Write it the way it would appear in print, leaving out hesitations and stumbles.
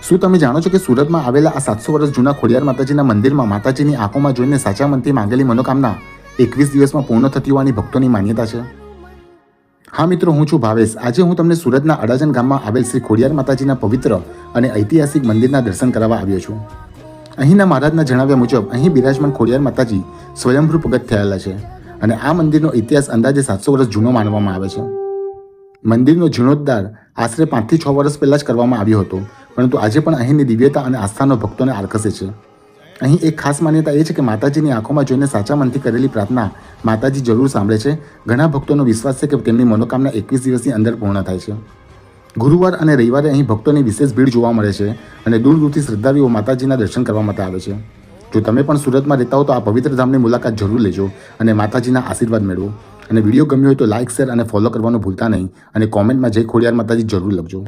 શું તમે જાણો છો કે સુરતમાં આવેલા આ 700 વર્ષ જૂના ખોડિયાર માતાજીના મંદિરમાં માતાજીની આંખોમાં જોઈને સાચા મનથી માંગેલી મનોકામના 21 દિવસમાં પૂર્ણ થતી હોવાની ભક્તોની માન્યતા છે? હા મિત્રો, હું છું ભાવેશ. આજે હું તમને સુરતના અડાજણ ગામમાં આવેલ શ્રી ખોડિયાર માતાજીના પવિત્ર અને ઐતિહાસિક મંદિરના દર્શન કરાવવા આવ્યો છું. અહીંના મહારાજના જણાવ્યા મુજબ અહીં બિરાજમાન ખોડિયાર માતાજી સ્વયંભૂ પ્રગટ થયેલા છે અને આ મંદિરનો ઇતિહાસ અંદાજે 700 વર્ષ જૂનો માનવામાં આવે છે. મંદિરનો જીર્ણોદ્ધાર આશરે 5 થી 6 વર્ષ પહેલાં જ કરવામાં આવ્યો હતો, પરંતુ આજે પણ અહીંની દિવ્યતા અને આસ્થાનો ભક્તોને આકર્ષે છે. અહીં એક ખાસ માન્યતા એ છે કે માતાજીની આંખોમાં જોઈને સાચા મનથી કરેલી પ્રાર્થના માતાજી જરૂર સાંભળે છે. ઘણા ભક્તોનો વિશ્વાસ છે કે તેમની મનોકામના 21 દિવસની અંદર પૂર્ણ થાય છે. ગુરુવાર અને રવિવારે અહીં ભક્તોની વિશેષ ભીડ જોવા મળે છે અને દૂર દૂરથી શ્રદ્ધાળુઓ માતાજીના દર્શન કરવા માટે આવે છે. જો તમે પણ સુરતમાં રહેતા હો તો આ પવિત્ર ધામની મુલાકાત જરૂર લેજો અને માતાજીના આશીર્વાદ મેળવો. અને વિડીયો ગમ્યો હોય તો લાઇક, શેર અને ફોલો કરવાનું ભૂલતા નહીં અને કોમેન્ટમાં જય ખોડિયાર માતાજી જરૂર લખજો.